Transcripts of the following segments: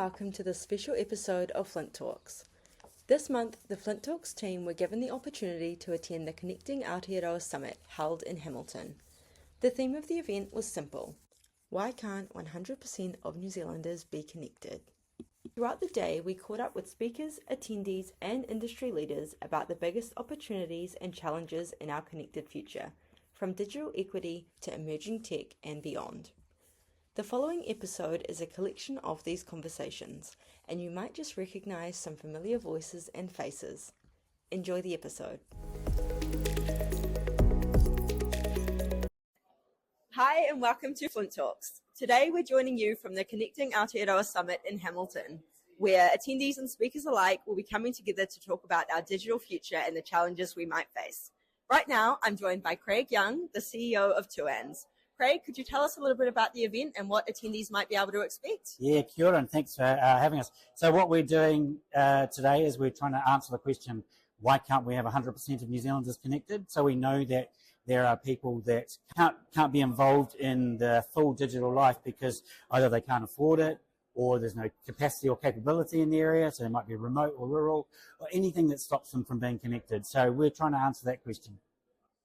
welcome to this special episode of FLINT Talks. This month, the FLINT Talks team were given the opportunity to attend the Connecting Aotearoa Summit held in Hamilton. The theme of the event was simple: why can't 100% of New Zealanders be connected? Throughout the day, we caught up with speakers, attendees, and industry leaders about the biggest opportunities and challenges in our connected future, from digital equity to emerging tech and beyond. The following episode is a collection of these conversations, and you might just recognise some familiar voices and faces. Enjoy the episode. Hi and welcome to FLINT Talks. Today we're joining you from the Connecting Aotearoa Summit in Hamilton, where attendees and speakers alike will be coming together to talk about our digital future and the challenges we might face. Right now, I'm joined by Craig Young, the CEO of TUANZ. Craig, could you tell us a little bit about the event and what attendees might be able to expect? Yeah, kia ora, and thanks for having us. So what we're doing today is we're trying to answer the question, why can't we have 100% of New Zealanders connected? So we know that there are people that can't be involved in the full digital life because either they can't afford it, or there's no capacity or capability in the area, so they might be remote or rural, or anything that stops them from being connected. So we're trying to answer that question.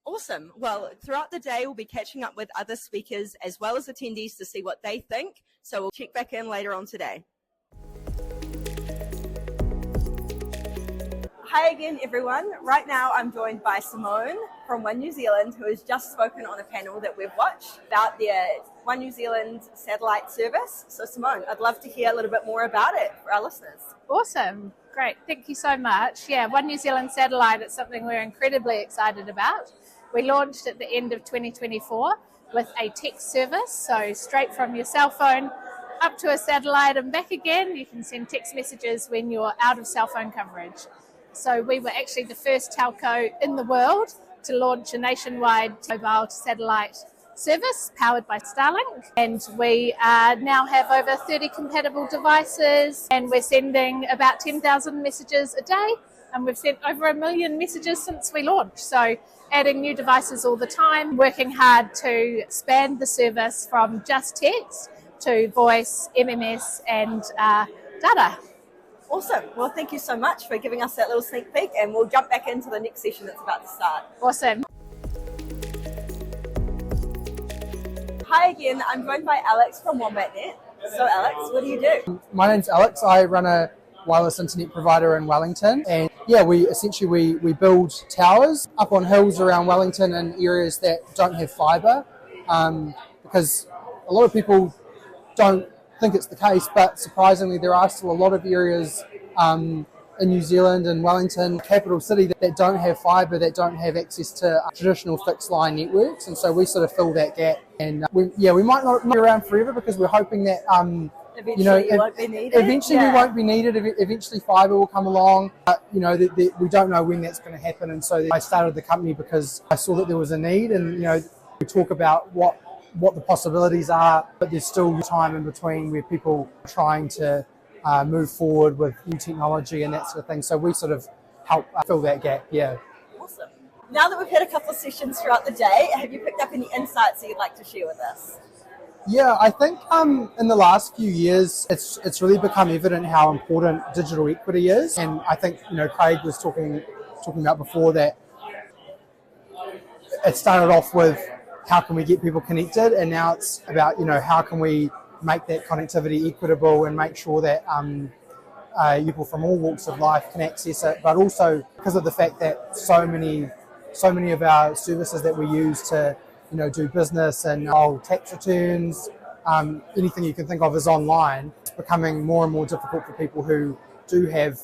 Awesome. Well, throughout the day, we'll be catching up with other speakers as well as attendees to see what they think. So we'll check back in later on today. Hi again, everyone. Right now, I'm joined by Simone from One New Zealand, who has just spoken on a panel that we've watched about their One New Zealand satellite service. So Simone, I'd love to hear a little bit more about it for our listeners. Awesome. Great. Thank you so much. Yeah, One New Zealand satellite is something we're incredibly excited about. We launched at the end of 2024 with a text service, so straight from your cell phone up to a satellite and back again. You can send text messages when you're out of cell phone coverage. So we were actually the first telco in the world to launch a nationwide mobile satellite service powered by Starlink, and we now have over 30 compatible devices, and we're sending about 10,000 messages a day, and we've sent over 1 million messages since we launched. So adding new devices all the time, working hard to expand the service from just text to voice, MMS and data. Awesome. Well, thank you so much for giving us that little sneak peek, and we'll jump back into the next session that's about to start. Awesome. Hi again, I'm joined by Alex from WombatNET. So Alex, what do you do? My name's Alex. I run a wireless internet provider in Wellington, and yeah, we build towers up on hills around Wellington in areas that don't have fibre, because a lot of people don't think it's the case, but surprisingly there are still a lot of areas in New Zealand and Wellington, capital city, that don't have fibre, that don't have access to traditional fixed line networks, and so we sort of fill that gap. And we might not be around forever because we're hoping that Eventually we won't be needed. Eventually we won't be needed. Eventually fibre will come along. But, we don't know when that's going to happen. And so I started the company because I saw that there was a need. And, we talk about what the possibilities are, but there's still time in between where people are trying to move forward with new technology and that sort of thing. So we sort of help fill that gap, yeah. Awesome. Now that we've had a couple of sessions throughout the day, have you picked up any insights that you'd like to share with us? Yeah, I think in the last few years, it's really become evident how important digital equity is. And I think, Craig was talking about before that it started off with how can we get people connected, and now it's about, how can we make that connectivity equitable and make sure that people from all walks of life can access it, but also because of the fact that so many of our services that we use to do business and tax returns, anything you can think of is online. It's becoming more and more difficult for people who do have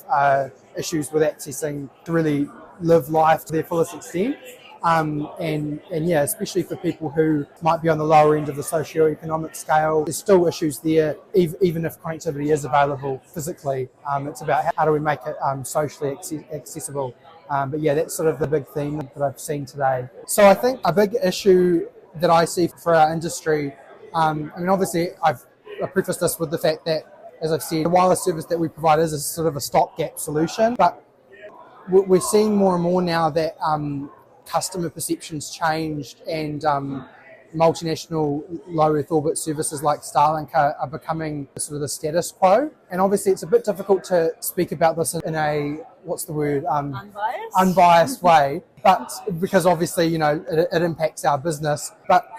issues with accessing to really live life to their fullest extent. Especially for people who might be on the lower end of the socio-economic scale, there's still issues there, even if connectivity is available physically. It's about how do we make it socially accessible. That's sort of the big theme that I've seen today. So I think a big issue that I see for our industry, obviously I've prefaced this with the fact that, as I've said, the wireless service that we provide is a sort of a stopgap solution, but we're seeing more and more now that customer perceptions changed, and multinational low Earth orbit services like Starlink are becoming sort of the status quo. And obviously it's a bit difficult to speak about this in a, what's the word? Unbiased way, but because obviously, it impacts our business. But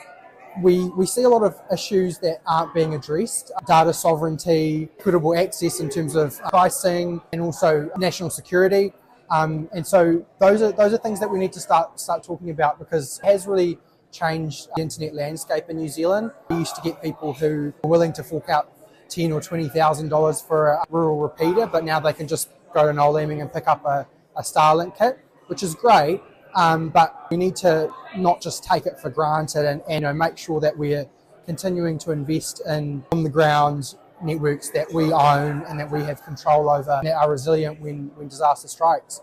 we see a lot of issues that aren't being addressed. Data sovereignty, equitable access in terms of pricing, and also national security. And so those are things that we need to start talking about, because it has really changed the internet landscape in New Zealand. We used to get people who were willing to fork out $10,000 or $20,000 for a rural repeater, but now they can just go to Noel Leeming and pick up a Starlink kit, which is great. But we need to not just take it for granted and make sure that we're continuing to invest in on the ground networks that we own and that we have control over and that are resilient when disaster strikes.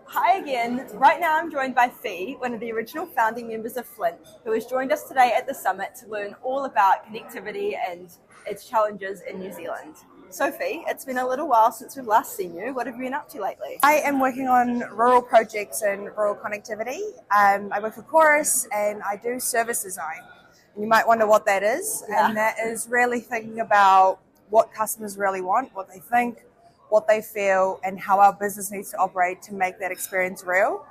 Hi again. Right now I'm joined by Phee, one of the original founding members of FLINT, who has joined us today at the summit to learn all about connectivity and its challenges in New Zealand. So Phee, it's been a little while since we've last seen you. What have you been up to lately? I am working on rural projects and rural connectivity. I work for Chorus and I do service design. And you might wonder what that is. Yeah. And that is really thinking about what customers really want, what they think, what they feel, and how our business needs to operate to make that experience real.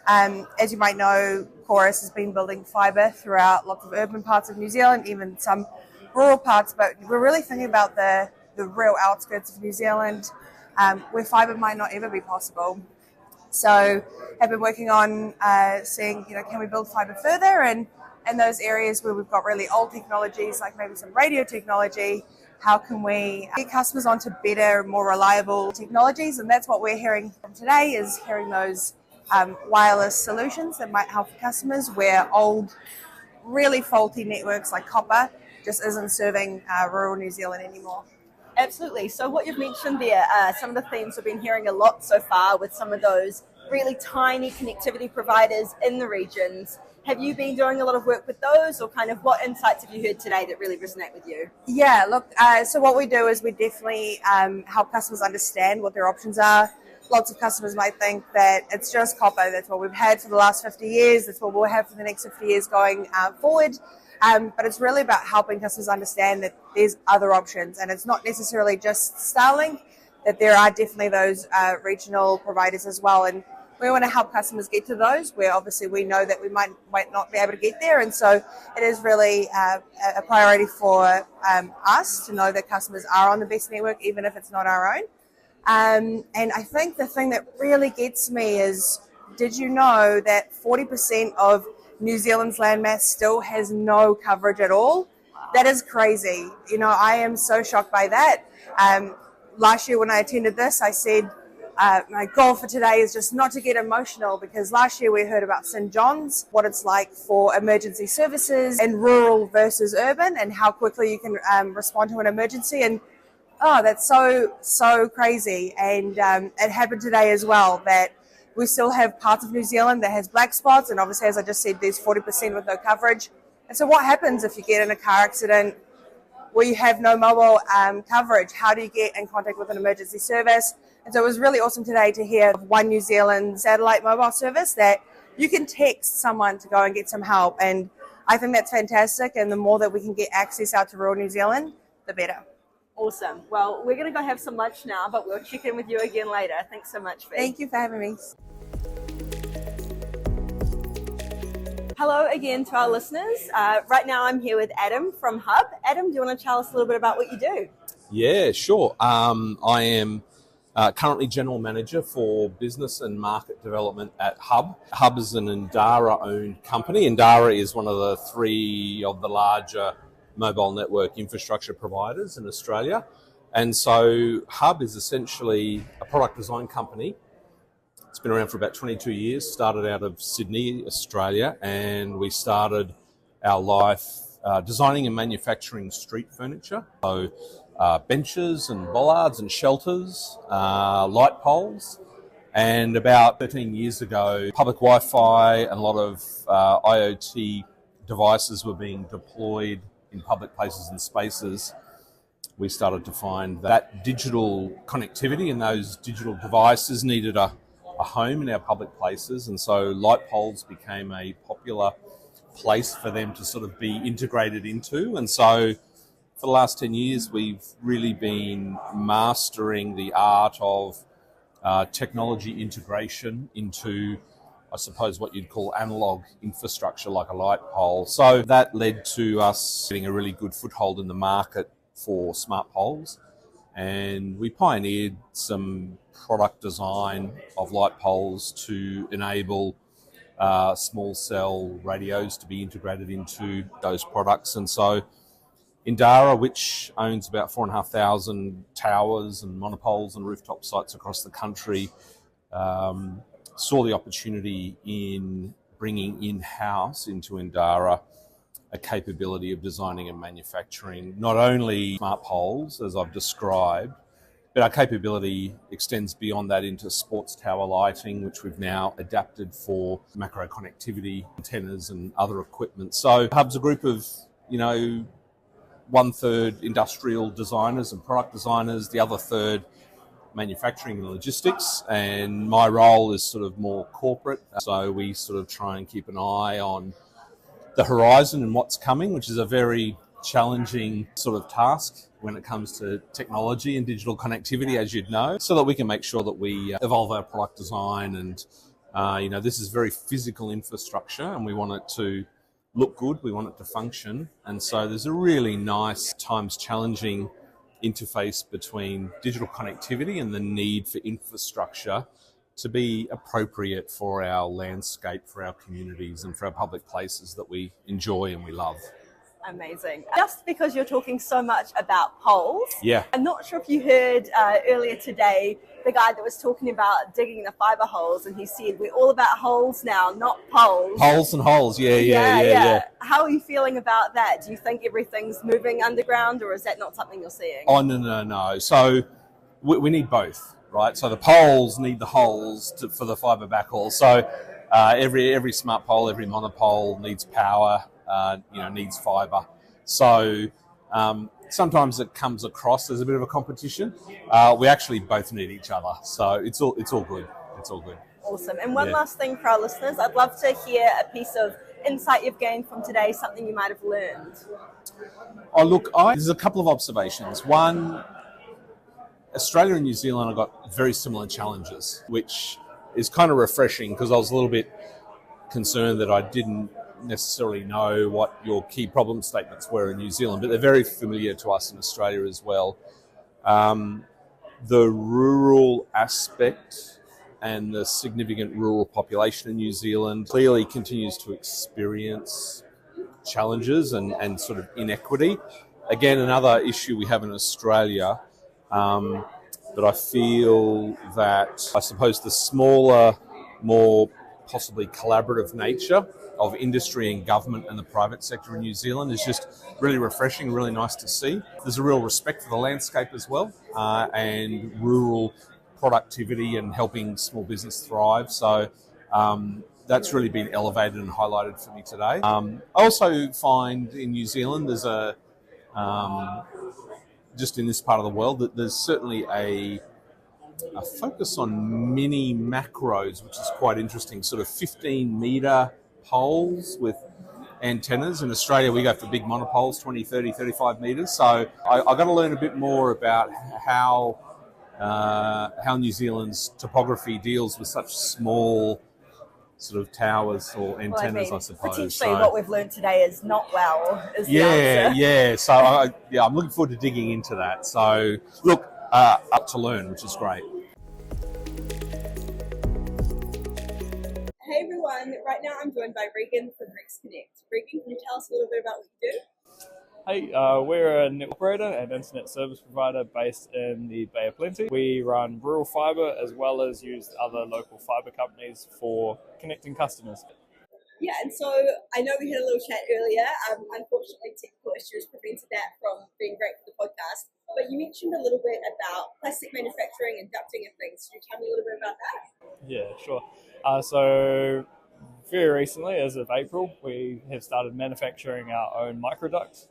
As you might know, Chorus has been building fibre throughout lots of urban parts of New Zealand, even some rural parts, but we're really thinking about the real outskirts of New Zealand, where fibre might not ever be possible. So I've been working on seeing, can we build fibre further, and those areas where we've got really old technologies, like maybe some radio technology, how can we get customers onto better, more reliable technologies? And that's what we're hearing from today, is hearing those wireless solutions that might help customers where old, really faulty networks like copper just isn't serving rural New Zealand anymore. Absolutely. So what you've mentioned there, some of the themes we've been hearing a lot so far with some of those really tiny connectivity providers in the regions. Have you been doing a lot of work with those, or kind of what insights have you heard today that really resonate with you? Yeah, look, so what we do is we definitely help customers understand what their options are. Lots of customers might think that it's just copper. That's what we've had for the last 50 years. That's what we'll have for the next 50 years going forward. But it's really about helping customers understand that there's other options, and it's not necessarily just Starlink, that there are definitely those regional providers as well. And we want to help customers get to those where obviously we know that we might not be able to get there. And so it is really a priority for us to know that customers are on the best network, even if it's not our own. And I think the thing that really gets me is, did you know that 40% of New Zealand's landmass still has no coverage at all? That is crazy. I am so shocked by that. Last year when I attended this, I said, my goal for today is just not to get emotional, because last year we heard about St. John's, what it's like for emergency services and rural versus urban, and how quickly you can respond to an emergency. And that's so crazy. And it happened today as well, that we still have parts of New Zealand that has black spots, and obviously, as I just said, there's 40% with no coverage. And so what happens if you get in a car accident where you have no mobile coverage? How do you get in contact with an emergency service? And so it was really awesome today to hear of One New Zealand satellite mobile service that you can text someone to go and get some help. And I think that's fantastic. And the more that we can get access out to rural New Zealand, the better. Awesome. Well, we're going to go have some lunch now, but we'll check in with you again later. Thanks so much, Phee. Thank you for having me. Hello again to our listeners. Right now I'm here with Adam from Hub. Adam, do you want to tell us a little bit about what you do? Yeah, sure. I am currently General Manager for Business and Market Development at Hub. Hub is an Endara-owned company. Endara is one of the three of the larger mobile network infrastructure providers in Australia. And so Hub is essentially a product design company. It's been around for about 22 years, started out of Sydney, Australia, and we started our life designing and manufacturing street furniture. So benches and bollards and shelters, light poles. And about 13 years ago, public Wi-Fi and a lot of IoT devices were being deployed in public places and spaces. We started to find that digital connectivity and those digital devices needed a a home in our public places, and so light poles became a popular place for them to sort of be integrated into. And so for the last 10 years, we've really been mastering the art of technology integration into, I suppose, what you'd call analog infrastructure like a light pole. So that led to us getting a really good foothold in the market for smart poles. And we pioneered some product design of light poles to enable small cell radios to be integrated into those products. And so Indara, which owns about 4,500 towers and monopoles and rooftop sites across the country, saw the opportunity in bringing in-house into Indara a capability of designing and manufacturing not only smart poles, as I've described, but our capability extends beyond that into sports tower lighting, which we've now adapted for macro connectivity, antennas and other equipment. So Hub's a group of, 1/3 industrial designers and product designers, the other third manufacturing and logistics, and my role is sort of more corporate. So we sort of try and keep an eye on the horizon and what's coming, which is a very challenging sort of task when it comes to technology and digital connectivity, as you'd know, so that we can make sure that we evolve our product design. And, this is very physical infrastructure and we want it to look good, we want it to function. And so there's a really nice, times challenging interface between digital connectivity and the need for infrastructure to be appropriate for our landscape, for our communities and for our public places that we enjoy and we love. Amazing. Just because you're talking so much about poles, Yeah. I'm not sure if you heard earlier today the guy that was talking about digging the fibre holes, and he said we're all about holes now, not poles. Poles and holes, yeah. How are you feeling about that? Do you think everything's moving underground, or is that not something you're seeing? Oh, no. So we need both, right? So the poles need the holes for the fibre backhaul. So every smart pole, every monopole needs power, needs fibre. So sometimes it comes across as a bit of a competition. We actually both need each other. So it's all good. It's all good. Awesome. And one last thing for our listeners, I'd love to hear a piece of insight you've gained from today, something you might have learned. Oh, look, there's a couple of observations. One, Australia and New Zealand have got very similar challenges, which is kind of refreshing because I was a little bit concerned that I didn't necessarily know what your key problem statements were in New Zealand, but they're very familiar to us in Australia as well. The rural aspect and the significant rural population in New Zealand clearly continues to experience challenges and sort of inequity. Again, another issue we have in Australia, but I feel that, I suppose, the smaller, more possibly collaborative nature of industry and government and the private sector in New Zealand is just really refreshing, really nice to see. There's a real respect for the landscape as well, and rural productivity and helping small business thrive. So that's really been elevated and highlighted for me today. I also find in New Zealand there's just in this part of the world, that there's certainly a focus on mini macros, which is quite interesting, sort of 15-metre poles with antennas. In Australia, we go for big monopoles, 20, 30, 35 metres. So I got to learn a bit more about how New Zealand's topography deals with such small sort of towers or antennas, I suppose. Potentially what we've learned today is not well, is the answer. Yeah. So I'm looking forward to digging into that. So look, up to learn, which is great. Hey everyone, right now I'm joined by Regan from RexConnect. Regan, can you tell us a little bit about what you do? Hey, we're a network operator and internet service provider based in the Bay of Plenty. We run rural fibre as well as use other local fibre companies for connecting customers. Yeah, and so I know we had a little chat earlier. Unfortunately, technical issues prevented that from being great for the podcast. But you mentioned a little bit about plastic manufacturing and ducting and things. Can you tell me a little bit about that? Yeah, sure. So very recently, as of April, we have started manufacturing our own microduct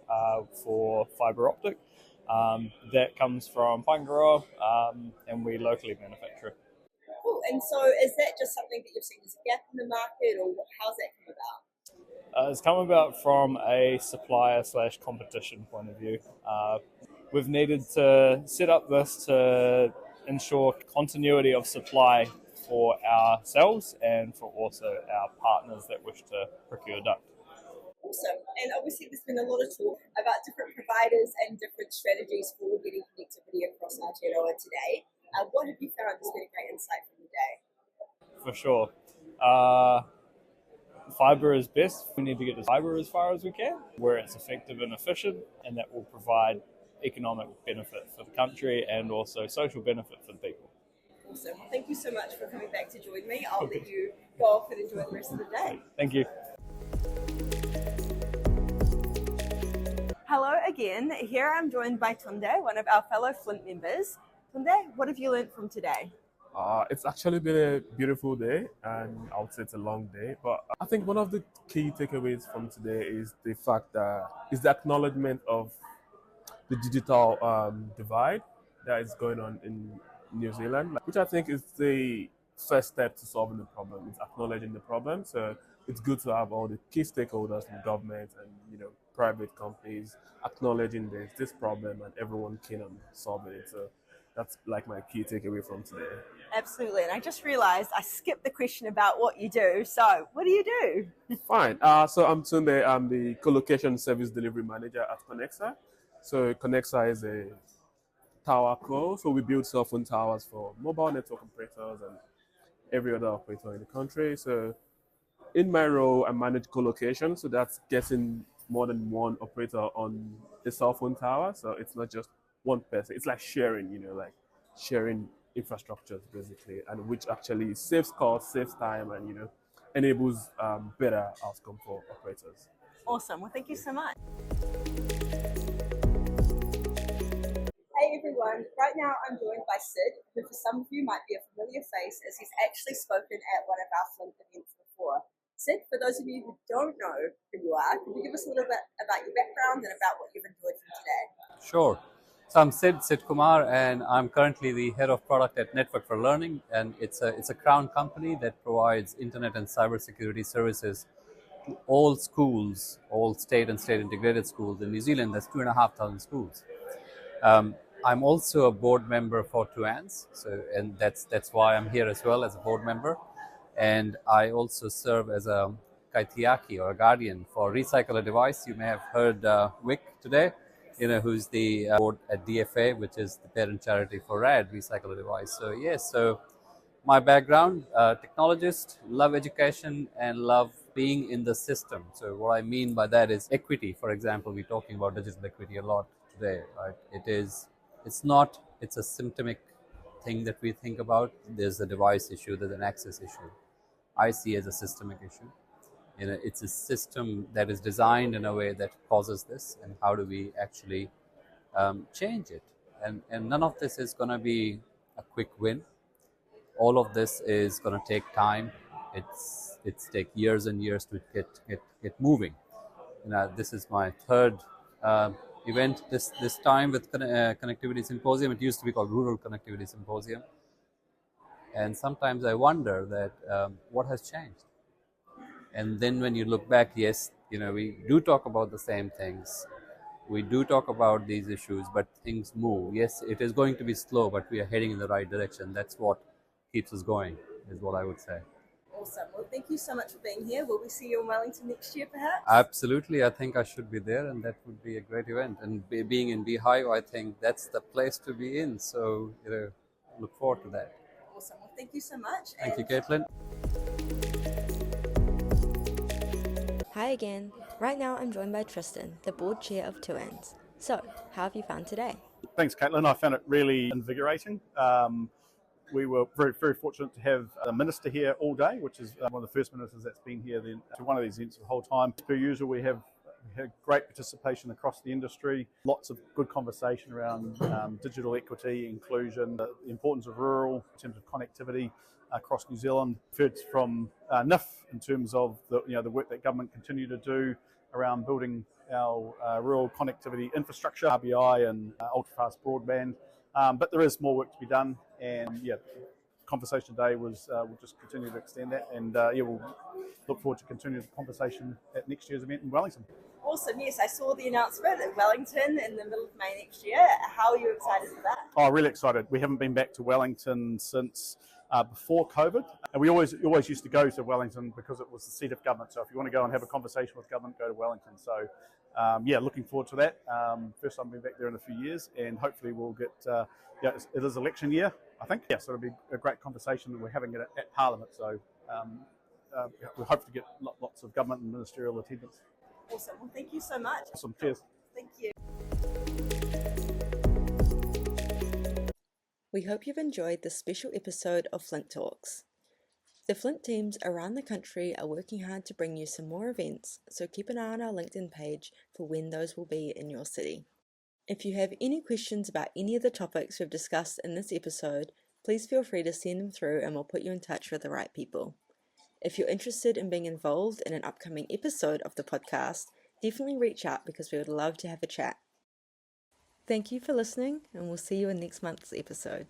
for fibre optic. That comes from Whangaroa, and we locally manufacture it. Cool. And so is that just something that you've seen as a gap in the market, or how's that come about? It's come about from a supplier / competition point of view. We've needed to set up this to ensure continuity of supply for ourselves and for also our partners that wish to procure duct. Awesome. And obviously there's been a lot of talk about different providers and different strategies for getting connectivity across Aotearoa today. What have you found has been a great insight from the day? For sure. Fibre is best. We need to get the fibre as far as we can, where it's effective and efficient, and that will provide economic benefit for the country and also social benefit for the people. Awesome. Thank you so much for coming back to join me. I'll let you go off and enjoy the rest of the day. Thank you. Hello again. Here I'm joined by Tunde, one of our fellow FLINT members. Tunde, what have you learned from today? It's actually been a beautiful day, and I would say it's a long day. But I think one of the key takeaways from today is the fact that is the acknowledgement of the digital divide that is going on in New Zealand, which I think is the first step to solving the problem. It's acknowledging the problem. So it's good to have all the key stakeholders from government and private companies acknowledging this problem and everyone keen on solving it. So that's like my key takeaway from today. Absolutely. And I just realized I skipped the question about what you do. So what do you do? Fine. So I'm Tunde. I'm the co-location service delivery manager at Connexa. So Connexa is a tower co. So we build cell phone towers for mobile network operators and every other operator in the country. So in my role, I manage co-location. So that's getting more than one operator on a cell phone tower. So it's not just one person. It's like sharing, sharing infrastructures basically, and which actually saves costs, saves time, and enables better outcome for operators. Awesome. Well, thank you so much. Hey everyone. Right now I'm joined by Sid, who for some of you might be a familiar face as he's actually spoken at one of our FLINT events before. Sid, for those of you who don't know who you are, can you give us a little bit about your background and about what you've enjoyed from today? Sure. So I'm Sid Kumar, and I'm currently the head of product at Network for Learning, and it's a crown company that provides internet and cybersecurity services to all schools, all state and state integrated schools in New Zealand. That's 2,500 schools. I'm also a board member for TUANZ, and that's why I'm here as well as a board member. And I also serve as a kaitiaki or a guardian for Recycle a Device. You may have heard Wick today, who's the board at DFA, which is the parent charity for RAD, Recycle a Device. So yes, so my background, technologist, love education and love being in the system. So what I mean by that is equity. For example, we're talking about digital equity a lot today, right? It's a symptomatic thing that we think about. There's a device issue, there's an access issue. I see as a systemic issue. It's a system that is designed in a way that causes this, and how do we actually change it? And none of this is going to be a quick win. All of this is going to take time. It's take years and years to get moving. This is my third event this time with Connectivity Symposium. It used to be called Rural Connectivity Symposium. And sometimes I wonder that what has changed. And then when you look back, yes, we do talk about the same things. We do talk about these issues, but things move. Yes, it is going to be slow, but we are heading in the right direction. That's what keeps us going, is what I would say. Awesome. Well, thank you so much for being here. Will we see you in Wellington next year, perhaps? Absolutely. I think I should be there, and that would be a great event. And being in Beehive, I think that's the place to be in. So, look forward to that. Awesome. Well, thank you so much. Thank you, Caitlin. Hi again. Right now I'm joined by Tristan, the board chair of TUANZ. So, how have you found today? Thanks, Caitlin. I found it really invigorating. We were very, very fortunate to have the minister here all day, which is one of the first ministers that's been here to one of these events the whole time. Per usual, we had great participation across the industry, lots of good conversation around digital equity, inclusion, the importance of rural in terms of connectivity across New Zealand. We've heard from NIF in terms of the work that government continue to do around building our rural connectivity infrastructure, RBI and ultra-fast broadband. But there is more work to be done, and conversation today was we'll just continue to extend that, and we'll look forward to continuing the conversation at next year's event in Wellington. Awesome, yes, I saw the announcement at Wellington in the middle of May next year. How are you excited for that? Oh, really excited. We haven't been back to Wellington since before COVID, and we always used to go to Wellington because it was the seat of government. So if you want to go and have a conversation with government, go to Wellington. So looking forward to that. First time being back there in a few years, and hopefully we'll get, it is election year, I think. Yeah, so it'll be a great conversation, and we're having it at Parliament. So we hope to get lots of government and ministerial attendance. Awesome, well thank you so much. Awesome, cheers. Thank you. We hope you've enjoyed this special episode of FLINT Talks. The FLINT teams around the country are working hard to bring you some more events, so keep an eye on our LinkedIn page for when those will be in your city. If you have any questions about any of the topics we've discussed in this episode, please feel free to send them through and we'll put you in touch with the right people. If you're interested in being involved in an upcoming episode of the podcast, definitely reach out because we would love to have a chat. Thank you for listening, and we'll see you in next month's episode.